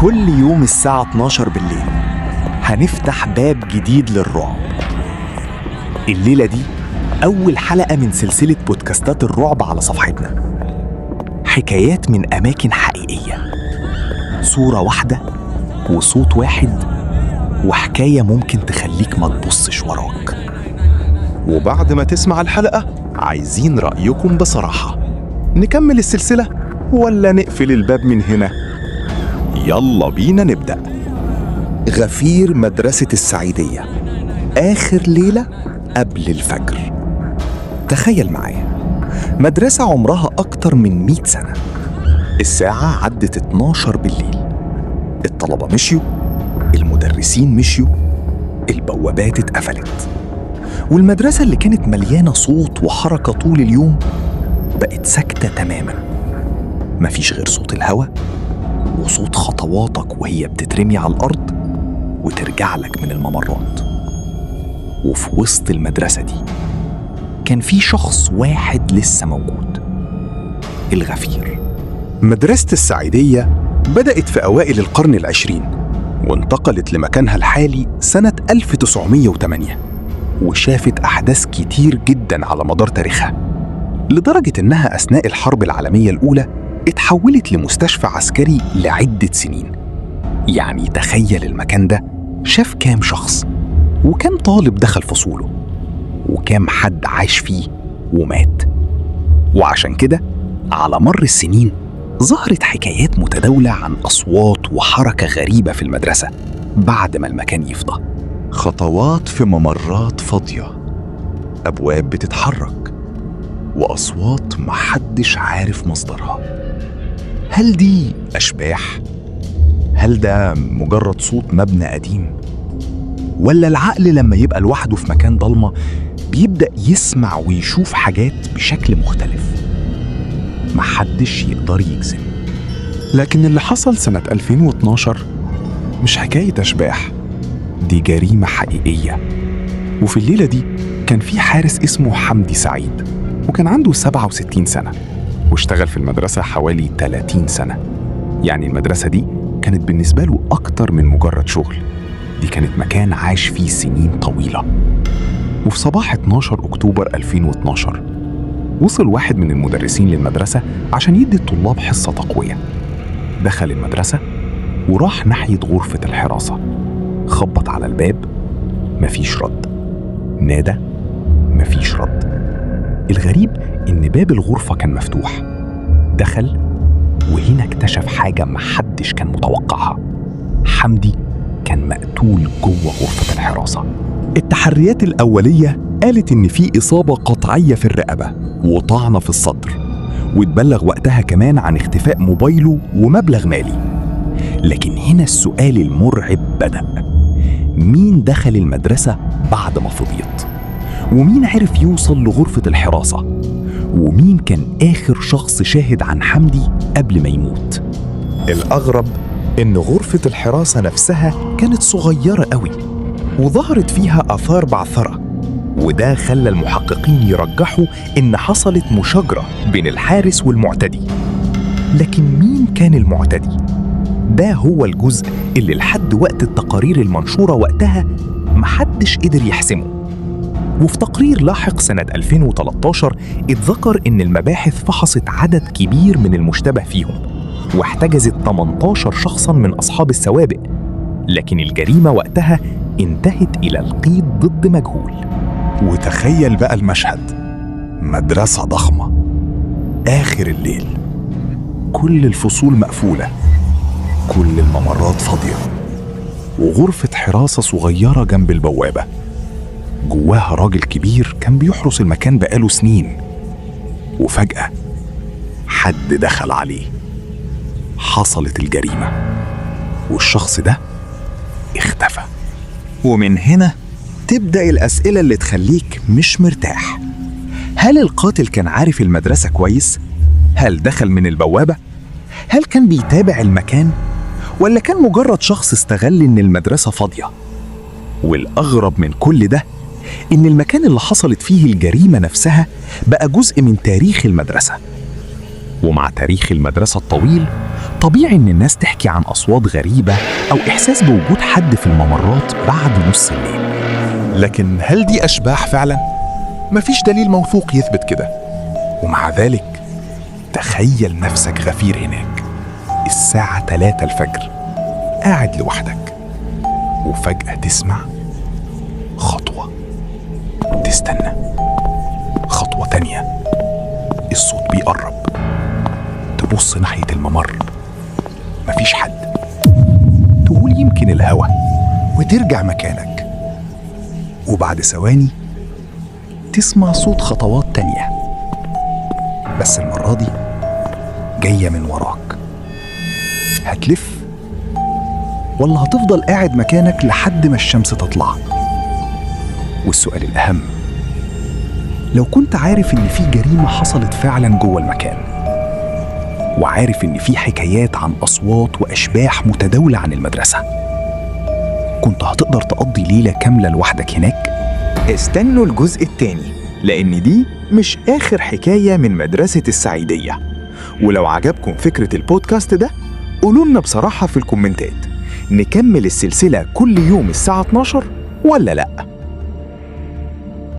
كل يوم الساعة 12 بالليل هنفتح باب جديد للرعب. الليلة دي أول حلقة من سلسلة بودكاستات الرعب على صفحتنا، حكايات من أماكن حقيقية، صورة واحدة وصوت واحد وحكاية ممكن تخليك ما تبصش وراك. وبعد ما تسمع الحلقة عايزين رأيكم بصراحة، نكمل السلسلة ولا نقفل الباب من هنا؟ يلا بينا نبدأ. غفير مدرسة السعيدية، آخر ليلة قبل الفجر. تخيل معايا، مدرسة عمرها أكتر من 100 سنة. الساعة عدت 12 بالليل، الطلبة مشيوا، المدرسين مشيوا، البوابات اتقفلت، والمدرسة اللي كانت مليانة صوت وحركة طول اليوم بقت ساكتة تماماً. مفيش غير صوت الهواء وصوت خطواتك وهي بتترمي على الأرض وترجع لك من الممرات. وفي وسط المدرسة دي كان في شخص واحد لسه موجود، الغفير. مدرسة السعيدية بدأت في أوائل القرن العشرين وانتقلت لمكانها الحالي سنة 1908، وشافت أحداث كتير جداً على مدار تاريخها، لدرجة إنها أثناء الحرب العالمية الأولى اتحولت لمستشفى عسكري لعدة سنين. يعني تخيل المكان ده شاف كام شخص، وكام طالب دخل فصوله، وكام حد عاش فيه ومات. وعشان كده على مر السنين ظهرت حكايات متداولة عن أصوات وحركة غريبة في المدرسة بعد ما المكان يفضى. خطوات في ممرات فاضية، أبواب بتتحرك، وأصوات محدش عارف مصدرها. هل دي أشباح؟ هل ده مجرد صوت مبنى قديم؟ ولا العقل لما يبقى لوحده في مكان ضلمة بيبدأ يسمع ويشوف حاجات بشكل مختلف؟ محدش يقدر يجزم. لكن اللي حصل سنة 2012 مش حكاية أشباح، دي جريمة حقيقية. وفي الليلة دي كان في حارس اسمه حمدي سعيد، وكان عنده 67 سنة، واشتغل في المدرسة حوالي 30 سنة. يعني المدرسة دي كانت بالنسبة له أكتر من مجرد شغل، دي كانت مكان عاش فيه سنين طويلة. وفي صباح 12 أكتوبر 2012 وصل واحد من المدرسين للمدرسة عشان يدي الطلاب حصة تقوية. دخل المدرسة وراح ناحية غرفة الحراسة، خبط على الباب، مفيش رد. نادى، مفيش رد. الغريب إن باب الغرفة كان مفتوح. دخل، وهنا اكتشف حاجة محدش كان متوقعها. حمدي كان مقتول جوه غرفة الحراسة. التحريات الأولية قالت إن في إصابة قطعية في الرقبة وطعنة في الصدر، واتبلغ وقتها كمان عن اختفاء موبايله ومبلغ مالي. لكن هنا السؤال المرعب بدأ: مين دخل المدرسة بعد ما فضيت؟ ومين عرف يوصل لغرفة الحراسة؟ ومين كان آخر شخص شاهد عن حمدي قبل ما يموت؟ الأغرب إن غرفة الحراسة نفسها كانت صغيرة قوي، وظهرت فيها آثار بعثرة، وده خلى المحققين يرجحوا إن حصلت مشاجرة بين الحارس والمعتدي. لكن مين كان المعتدي؟ ده هو الجزء اللي لحد وقت التقارير المنشورة وقتها محدش قدر يحسمه. وفي تقرير لاحق سنة 2013 اتذكر إن المباحث فحصت عدد كبير من المشتبه فيهم، واحتجزت 18 شخصاً من أصحاب السوابق. لكن الجريمة وقتها انتهت إلى القيد ضد مجهول. وتخيل بقى المشهد: مدرسة ضخمة، آخر الليل، كل الفصول مقفولة، كل الممرات فاضية، وغرفة حراسة صغيرة جنب البوابة، جواها راجل كبير كان بيحرس المكان بقاله سنين. وفجأة حد دخل عليه. حصلت الجريمة، والشخص ده اختفى. ومن هنا تبدأ الأسئلة اللي تخليك مش مرتاح. هل القاتل كان عارف المدرسة كويس؟ هل دخل من البوابة؟ هل كان بيتابع المكان؟ ولا كان مجرد شخص استغل إن المدرسة فاضية؟ والأغرب من كل ده إن المكان اللي حصلت فيه الجريمة نفسها بقى جزء من تاريخ المدرسة. ومع تاريخ المدرسة الطويل طبيعي إن الناس تحكي عن أصوات غريبة أو إحساس بوجود حد في الممرات بعد نص الليل. لكن هل دي أشباح فعلا؟ مفيش دليل موثوق يثبت كده. ومع ذلك تخيل نفسك غفير هناك الساعة 3 الفجر، قاعد لوحدك، وفجأة تسمع خطوة، تستنى، خطوة تانية، الصوت بيقرب، تبص ناحية الممر، مفيش حد، تقول يمكن الهوا وترجع مكانك. وبعد ثواني تسمع صوت خطوات تانية، بس المرة دي جاية من وراك. هتلف ولا هتفضل قاعد مكانك لحد ما الشمس تطلع؟ والسؤال الأهم، لو كنت عارف إن في جريمة حصلت فعلا جوه المكان، وعارف إن في حكايات عن أصوات وأشباح متداولة عن المدرسة، كنت هتقدر تقضي ليلة كاملة لوحدك هناك؟ استنوا الجزء التاني، لأن دي مش آخر حكاية من مدرسة السعيدية. ولو عجبكم فكرة البودكاست ده قولوا لنا بصراحة في الكومنتات، نكمل السلسلة كل يوم الساعة 12 ولا لأ؟